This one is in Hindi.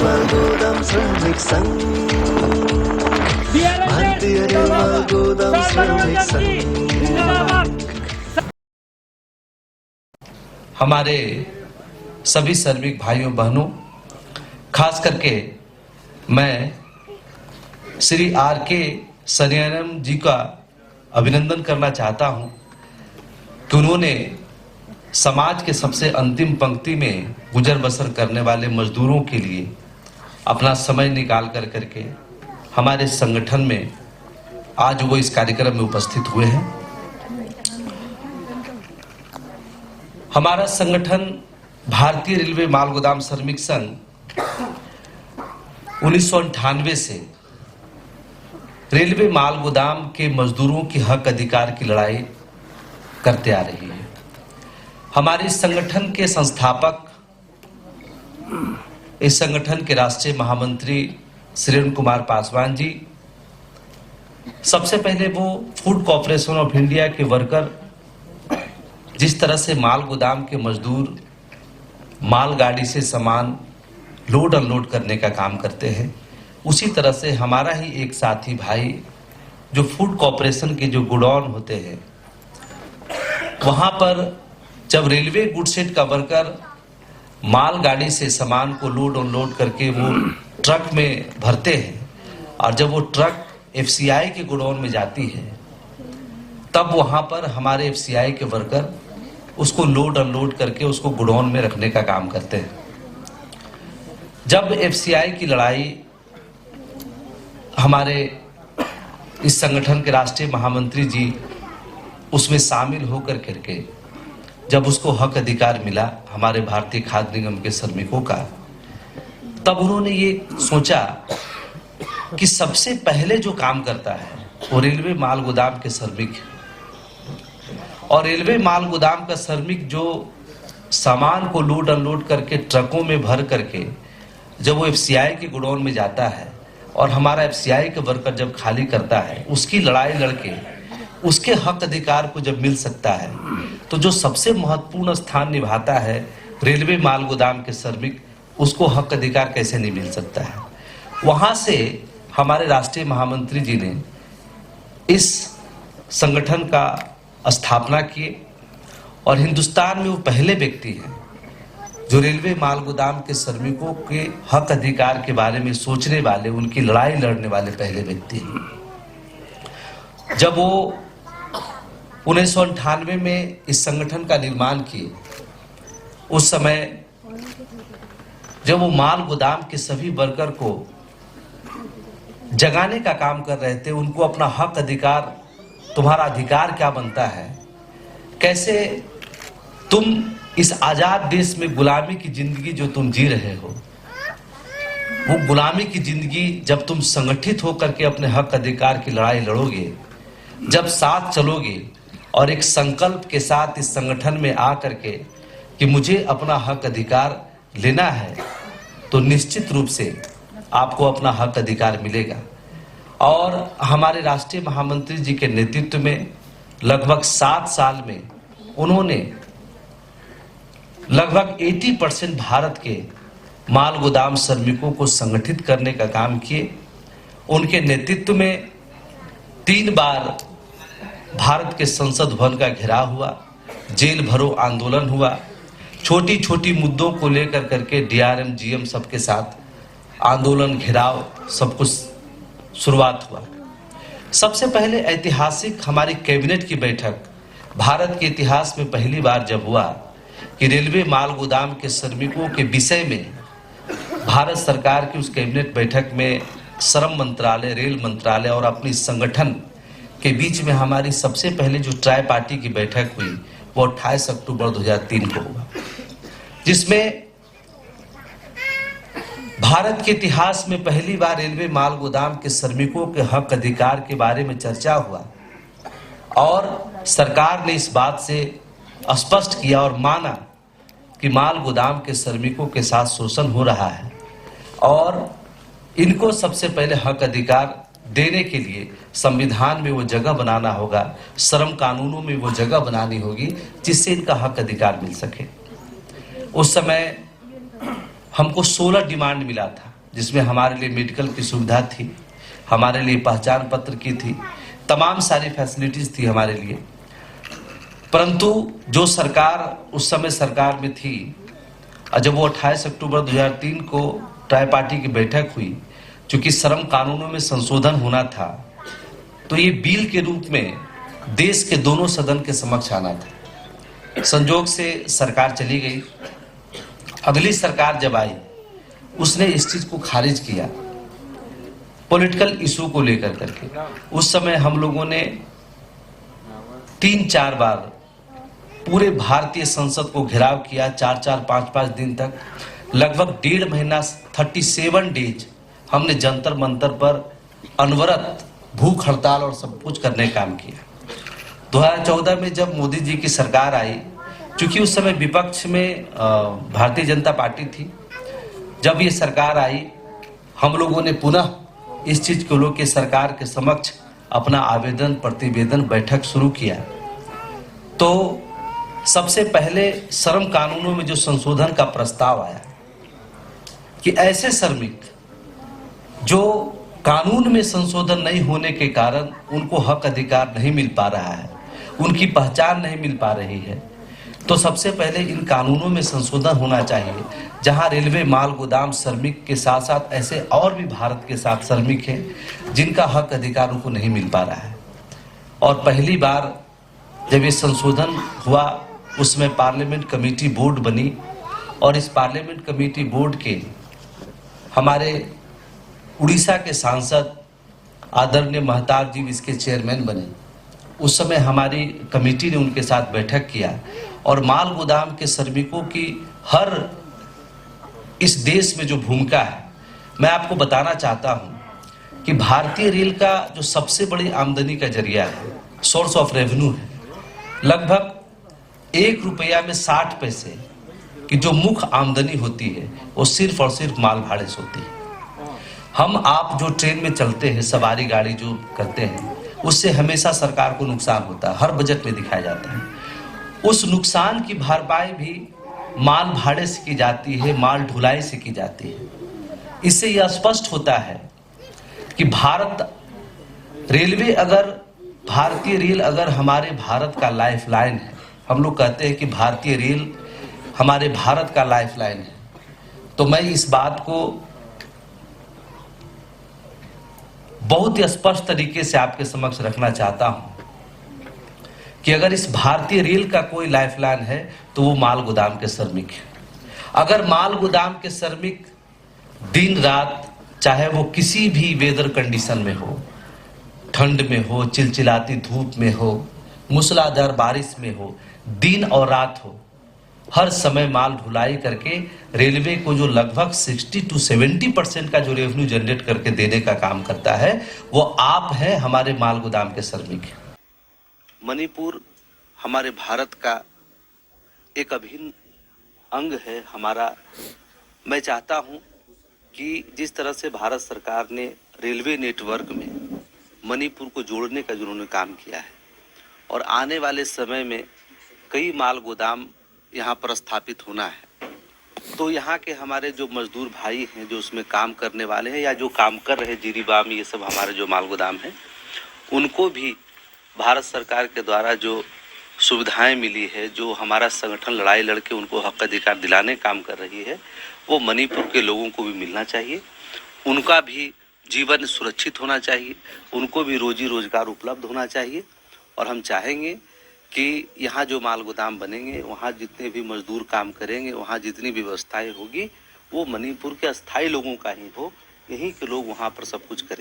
गोदाम श्रमिक संघ, भारतीय रेलवे गोदाम श्रमिक संघ। हमारे सभी श्रमिक भाइयों बहनों, खास करके मैं श्री आर.के. सन्यानम जी का अभिनंदन करना चाहता हूं कि उन्होंने समाज के सबसे अंतिम पंक्ति में गुजर बसर करने वाले मजदूरों के लिए अपना समय निकाल करके हमारे संगठन में आज वो इस कार्यक्रम में उपस्थित हुए हैं। हमारा संगठन भारतीय रेलवे माल गोदाम श्रमिक संघ 1998 से रेलवे माल गोदाम के मजदूरों के हक अधिकार की लड़ाई करते आ रही है। हमारे संगठन के संस्थापक, इस संगठन के राष्ट्रीय महामंत्री श्री अरुण कुमार पासवान जी, सबसे पहले वो फूड कॉर्पोरेशन ऑफ इंडिया के वर्कर जिस तरह से माल गोदाम के मजदूर मालगाड़ी से सामान लोड अनलोड करने का काम करते हैं, उसी तरह से हमारा ही एक साथी भाई जो फूड कॉर्पोरेशन के जो गोडाउन होते हैं, वहां पर जब रेलवे गुडसेट का वर्कर मालगाड़ी से सामान को लोड अनलोड करके वो ट्रक में भरते हैं और जब वो ट्रक एफसीआई के गोडाउन में जाती है, तब वहां पर हमारे एफसीआई के वर्कर उसको लोड अनलोड करके उसको गोडाउन में रखने का काम करते हैं। जब एफसीआई की लड़ाई हमारे इस संगठन के राष्ट्रीय महामंत्री जी उसमें शामिल होकर करके जब उसको हक अधिकार मिला हमारे भारतीय खाद्य निगम के श्रमिकों का, तब उन्होंने ये सोचा कि सबसे पहले जो काम करता है वो रेलवे माल गोदाम के श्रमिक है। और रेलवे माल गोदाम का श्रमिक जो सामान को लोड अनलोड करके ट्रकों में भर करके जब वो एफसीआई के गोडाउन में जाता है और हमारा एफसीआई का वर्कर जब खाली करता है, उसकी लड़ाई लड़के उसके हक अधिकार को जब मिल सकता है, तो जो सबसे महत्वपूर्ण स्थान निभाता है रेलवे माल गोदाम के श्रमिक, उसको हक अधिकार कैसे नहीं मिल सकता है। वहां से हमारे राष्ट्रीय महामंत्री जी ने इस संगठन का स्थापना किए और हिंदुस्तान में वो पहले व्यक्ति हैं जो रेलवे माल गोदाम के श्रमिकों के हक अधिकार के बारे में सोचने वाले, उनकी लड़ाई लड़ने वाले पहले व्यक्ति हैं। जब वो 1998 में इस संगठन का निर्माण किए, उस समय जब वो माल गोदाम के सभी वर्कर को जगाने का काम कर रहे थे, उनको अपना हक अधिकार, तुम्हारा अधिकार क्या बनता है, कैसे तुम इस आजाद देश में गुलामी की जिंदगी जो तुम जी रहे हो, वो गुलामी की जिंदगी जब तुम संगठित होकर के अपने हक अधिकार की लड़ाई लड़ोगे, जब साथ चलोगे और एक संकल्प के साथ इस संगठन में आ करके कि मुझे अपना हक अधिकार लेना है, तो निश्चित रूप से आपको अपना हक अधिकार मिलेगा। और हमारे राष्ट्रीय महामंत्री जी के नेतृत्व में लगभग 7 साल में उन्होंने लगभग 80% भारत के माल गोदाम श्रमिकों को संगठित करने का काम किए। उनके नेतृत्व में 3 बार भारत के संसद भवन का घेराव हुआ, जेल भरो आंदोलन हुआ, छोटी छोटी मुद्दों को लेकर करके डीआरएम जीएम सबके साथ आंदोलन, घेराव, सब कुछ शुरुआत हुआ। सबसे पहले ऐतिहासिक हमारी कैबिनेट की बैठक भारत के इतिहास में पहली बार जब हुआ कि रेलवे माल गोदाम के श्रमिकों के विषय में भारत सरकार की उस कैबिनेट बैठक में श्रम मंत्रालय, रेल मंत्रालय और अपनी संगठन के बीच में हमारी सबसे पहले जो ट्राई पार्टी की बैठक हुई वो 28 अक्टूबर 2003 को हुआ, जिसमें भारत के इतिहास में पहली बार रेलवे माल गोदाम के श्रमिकों के हक अधिकार के बारे में चर्चा हुआ और सरकार ने इस बात से स्पष्ट किया और माना कि माल गोदाम के श्रमिकों के साथ शोषण हो रहा है और इनको सबसे पहले हक अधिकार देने के लिए संविधान में वो जगह बनाना होगा, श्रम कानूनों में वो जगह बनानी होगी जिससे इनका हक अधिकार मिल सके। उस समय हमको 16 डिमांड मिला था जिसमें हमारे लिए मेडिकल की सुविधा थी, हमारे लिए पहचान पत्र की थी, तमाम सारी फैसिलिटीज थी हमारे लिए। परंतु जो सरकार उस समय सरकार में थी, और जब वो 28 अक्टूबर 2003 को ट्राई पार्टी की बैठक हुई, चूंकि श्रम कानूनों में संशोधन होना था, तो ये बिल के रूप में देश के दोनों सदन के समक्ष आना था। संजोग से सरकार चली गई। अगली सरकार जब आई, उसने इस चीज को खारिज किया पॉलिटिकल इशू को लेकर करके। उस समय हम लोगों ने 3-4 बार पूरे भारतीय संसद को घेराव किया, 4-4, 5-5 दिन तक, लगभग 1.5 महीना 37 डेज हमने जंतर मंतर पर अनवरत भूख हड़ताल और सब कुछ करने का काम किया। 2014 में जब मोदी जी की सरकार आई, चूंकि उस समय विपक्ष में भारतीय जनता पार्टी थी, जब ये सरकार आई, हम लोगों ने पुनः इस चीज को लेकर सरकार के समक्ष अपना आवेदन प्रतिवेदन बैठक शुरू किया। तो सबसे पहले श्रम कानूनों में जो संशोधन का प्रस्ताव आया कि ऐसे श्रमिक जो कानून में संशोधन नहीं होने के कारण उनको हक अधिकार नहीं मिल पा रहा है, उनकी पहचान नहीं मिल पा रही है, तो सबसे पहले इन कानूनों में संशोधन होना चाहिए, जहां रेलवे माल गोदाम श्रमिक के साथ साथ ऐसे और भी भारत के साथ श्रमिक हैं जिनका हक अधिकार उनको नहीं मिल पा रहा है। और पहली बार जब ये संशोधन हुआ, उसमें पार्लियामेंट कमेटी बोर्ड बनी, और इस पार्लियामेंट कमेटी बोर्ड के हमारे उड़ीसा के सांसद आदरणीय महताब जी इसके चेयरमैन बने। उस समय हमारी कमेटी ने उनके साथ बैठक किया, और माल गोदाम के श्रमिकों की हर इस देश में जो भूमिका है, मैं आपको बताना चाहता हूं कि भारतीय रेल का जो सबसे बड़ी आमदनी का जरिया है, सोर्स ऑफ रेवेन्यू है, लगभग 1 रुपया में 60 पैसे की जो मुख्य आमदनी होती है, वो सिर्फ और सिर्फ माल भाड़े से होती है। हम आप जो ट्रेन में चलते हैं, सवारी गाड़ी जो करते हैं, उससे हमेशा सरकार को नुकसान होता है, हर बजट में दिखाया जाता है। उस नुकसान की भरपाई भी माल भाड़े से की जाती है, माल ढुलाई से की जाती है। इससे यह स्पष्ट होता है कि भारतीय रेल अगर हमारे भारत का लाइफलाइन है, हम लोग कहते हैं कि भारतीय रेल हमारे भारत का लाइफलाइन है, तो मैं इस बात को बहुत ही स्पष्ट तरीके से आपके समक्ष रखना चाहता हूं कि अगर इस भारतीय रेल का कोई लाइफलाइन है तो वो माल गोदाम के श्रमिक है। अगर माल गोदाम के श्रमिक दिन रात, चाहे वो किसी भी वेदर कंडीशन में हो, ठंड में हो, चिलचिलाती धूप में हो, मूसलाधार बारिश में हो, दिन और रात हो, हर समय माल ढुलाई करके रेलवे को जो लगभग 60 to 70% का जो रेवेन्यू जनरेट करके देने का काम करता है, वो आप हैं, हमारे माल गोदाम के श्रमिक हैं। मणिपुर हमारे भारत का एक अभिन्न अंग है हमारा। मैं चाहता हूं कि जिस तरह से भारत सरकार ने रेलवे नेटवर्क में मणिपुर को जोड़ने का जो उन्होंने काम किया है, और आने वाले समय में कई माल गोदाम यहाँ पर स्थापित होना है, तो यहाँ के हमारे जो मजदूर भाई हैं, जो उसमें काम करने वाले हैं या जो काम कर रहे हैं, जीरीबाम, ये सब हमारे जो माल गोदाम हैं, उनको भी भारत सरकार के द्वारा जो सुविधाएं मिली है, जो हमारा संगठन लड़ाई लड़के उनको हक अधिकार दिलाने काम कर रही है, वो मणिपुर के लोगों को भी मिलना चाहिए। उनका भी जीवन सुरक्षित होना चाहिए, उनको भी रोजी रोजगार उपलब्ध होना चाहिए। और हम चाहेंगे कि यहाँ जो माल गोदाम बनेंगे, वहाँ जितने भी मजदूर काम करेंगे, वहाँ जितनी व्यवस्थाएं होगी, वो मणिपुर के अस्थायी लोगों का ही हो, यहीं के लोग वहाँ पर सब कुछ करें।